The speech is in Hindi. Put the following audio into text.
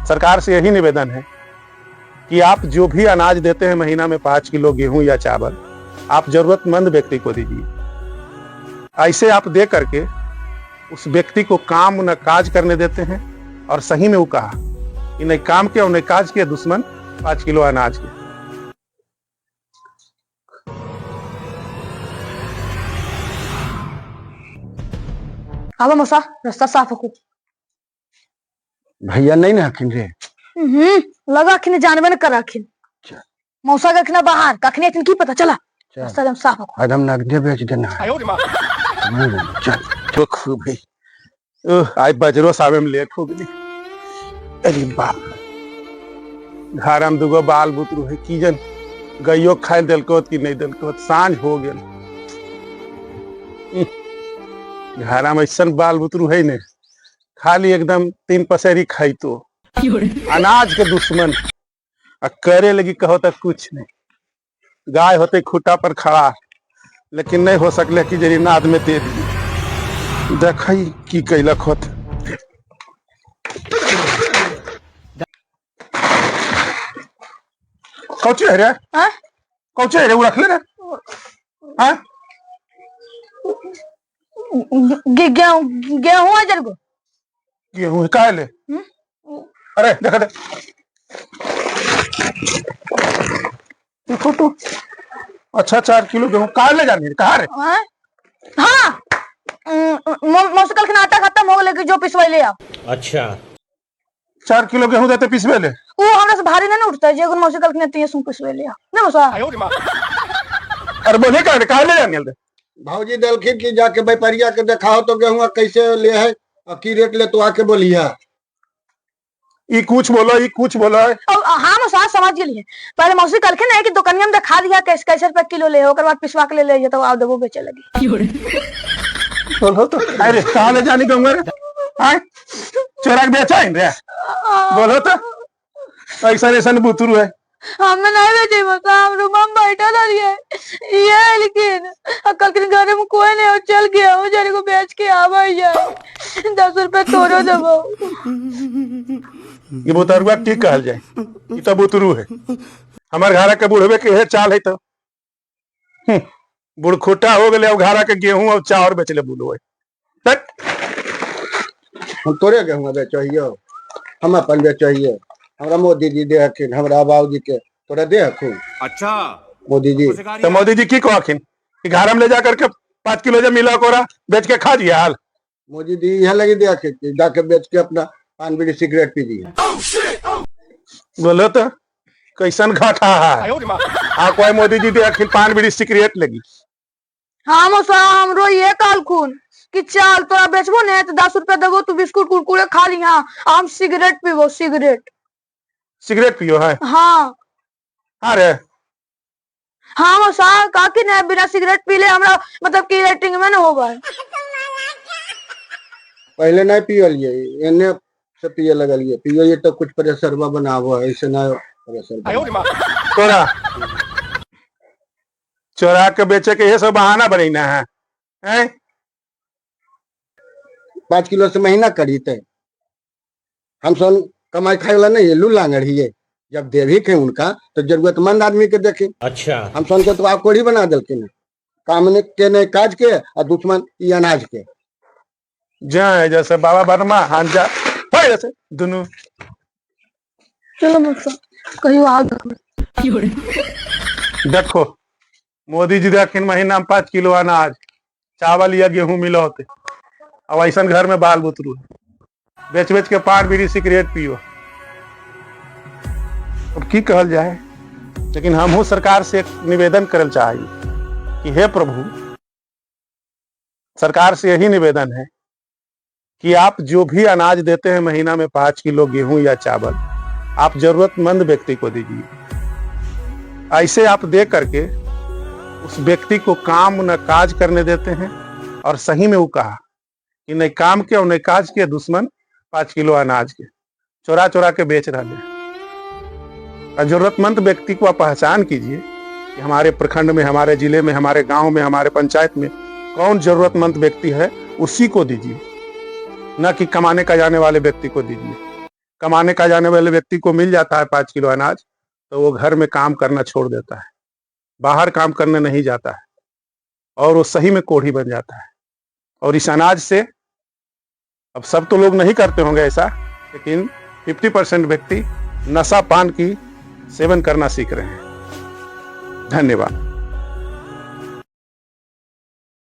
सरकार से यही निवेदन है कि आप जो भी अनाज देते हैं महीना में 5 किलो गेहूं या चावल, आप जरूरतमंद व्यक्ति को दीजिए। ऐसे आप दे करके उस व्यक्ति को काम न काज करने देते हैं। और सही में वो कहा कि नहीं काम के और नहीं काज के दुश्मन 5 किलो अनाज के। हाँ मौसा, रास्ता साफ रखो। भैया नहीं ना हखिन रे। लगा अखिन जानबे न कर अखिन। मौसा के अखिन बाहर कखने अखिन की पता चला। रास्ता एकदम साफ रखो। एकदम नगदे बेच देना है। चल तो खूब भाई आज बजरो सावे में लेट हो गई। अरे बाप घर में दुगो बाल बुतरू है की जन गइयो खाए दिलको कि नहीं दिलको। सांझ हो गया घर में ऐसा बाल बुतरू है ने खाली एकदम 3 पसेरी खाई तो अनाज के दुश्मन। करे लगी कहो तक कुछ नहीं। गाय होते खूटा पर खड़ा लेकिन नहीं हो सकले कि जरी नाद में दे दी। देख की कैलक होत। कौची है रे? कौची है रे? वो रख ले रे। गेहूं है जरगो। गेहूं है काहे ले? अरे देखा दे। देखो तो अच्छा 4 किलो गेहूं कहाँ ले जानी है? कहाँ रे? हाँ मौसा कल के आटा खत्म हो गया जो पिसवाई ले आओ। अच्छा 4 किलो गेहूं देते पिसवे ले। वो हमरा से भारी नहीं उठता है जे मौसा कल के सुन पिसवाई ले आओ ना मौसा। अरे बोले कहाँ ले जानी है? भाजी दलखिन की जाके व्यापारिया के दिखाओ तो गेहूं कैसे ले है और की रेट ले तो आके बोलिया। ये कुछ बोलो ये कुछ बोलो। हाँ मौसा समझ गेली। पहले मौसी कल के नहीं कि दुकानिया में दिखा दिया कैसे कैसे रुपए किलो ले ओकर बाद पिसवा के ले तो आप देबो बेचे लगी। बोलो तो अरे कहाँ ले जानी गेहूं रे? चोरा के बेचा रे? बोलो तो ऐसा बुतरू है। हमें नहीं बेचे मौसा हम रूम में बैठा रहिए ये लेकिन कल के घर में कोई नहीं और चल गया वो जरे को बेच के आवा यार 10 रुपए तोड़ो देबो। ये बुतरुआ ठीक कहल जाए। ये तो बुतरू है। हमारे घरा के बुढ़वे के है चाल है तो बुढ़खुटा हो गए घरा के गेहूं और चावल बेचले बुलू है। हम तोरे गेहूं बेचो हम अपन बेचो हमरा मोदी जी दे हखिन हमरा बाबूजी के तोरा दे हखिन। अच्छा मोदी जी तो मोदी जी की कहखिन कि घर में ले जा करके 5 किलो जब मिला कोरा बेच के खा दिए हाल। मोदी जी यहाँ लगी दे हखिन जाके बेच के अपना पान बीड़ी सिगरेट पी दिए। बोलो तो कैसन घाटा है। कोई मोदी जी दे हखिन पान बीड़ी सिगरेट लगी। हाँ मौसा हमरो ये काल खून कि चल तोरा बेचबो ने तो 10 रुपए देबो तू बिस्कुट कुरकुरे खा ली। हाँ हम सिगरेट पीबो। सिगरेट पियो है? हाँ अरे हाँ मौसा काकी ने बिना सिगरेट पी ले हमरा मतलब की रेटिंग में न होगा। पहले नहीं पियलिए एने से पिए लगलिए पियो तो कुछ प्रेशरवा बनावो ऐसे ना प्रेशर। तोरा चोरा के बेचे के ये सब बहाना बनेना है? 5 किलो से महीना करी थे हम सन कमाई खाए वाला नहीं लू लांगड़ी है। जब देवी के उनका तो जरूरतमंद आदमी के देखे। अच्छा हम सन के तो आप कोड़ी बना दिलकिन काम के नहीं काज के और दुश्मन ये अनाज के जय जैसे बाबा वर्मा हांजा जैसे दोनों। चलो मौसा कहियो आ देखो मोदी जी देखिन महीना में 5 किलो अनाज चावल या गेहूं मिला होते। अब ऐसा घर में बाल बुतरू बेच बेच के पान बीड़ी सिगरेट पियो। अब की कहल जाए। लेकिन हम सरकार से एक निवेदन करल चाहिए कि हे प्रभु सरकार से यही निवेदन है कि आप जो भी अनाज देते हैं महीना में 5 किलो गेहूं या चावल, आप जरूरतमंद व्यक्ति को दीजिए। ऐसे आप दे करके उस व्यक्ति को काम न काज करने देते हैं। और सही में वो कहा कि नहीं काम के और नहीं काज के दुश्मन 5 किलो अनाज के चोरा चोरा के बेच रहे हैं। और जरूरतमंद व्यक्ति को आप पहचान कीजिए कि हमारे प्रखंड में, हमारे जिले में, हमारे गांव में, हमारे पंचायत में कौन जरूरतमंद व्यक्ति है, उसी को दीजिए, न कि कमाने का जाने वाले व्यक्ति को दीजिए। कमाने का जाने वाले व्यक्ति को मिल जाता है 5 किलो अनाज, तो वो घर में काम करना छोड़ देता है, बाहर काम करने नहीं जाता है और वो सही में कोढ़ी बन जाता है। और इस अनाज से, अब सब तो लोग नहीं करते होंगे ऐसा, लेकिन 50% व्यक्ति नशा पान की सेवन करना सीख रहे हैं। धन्यवाद।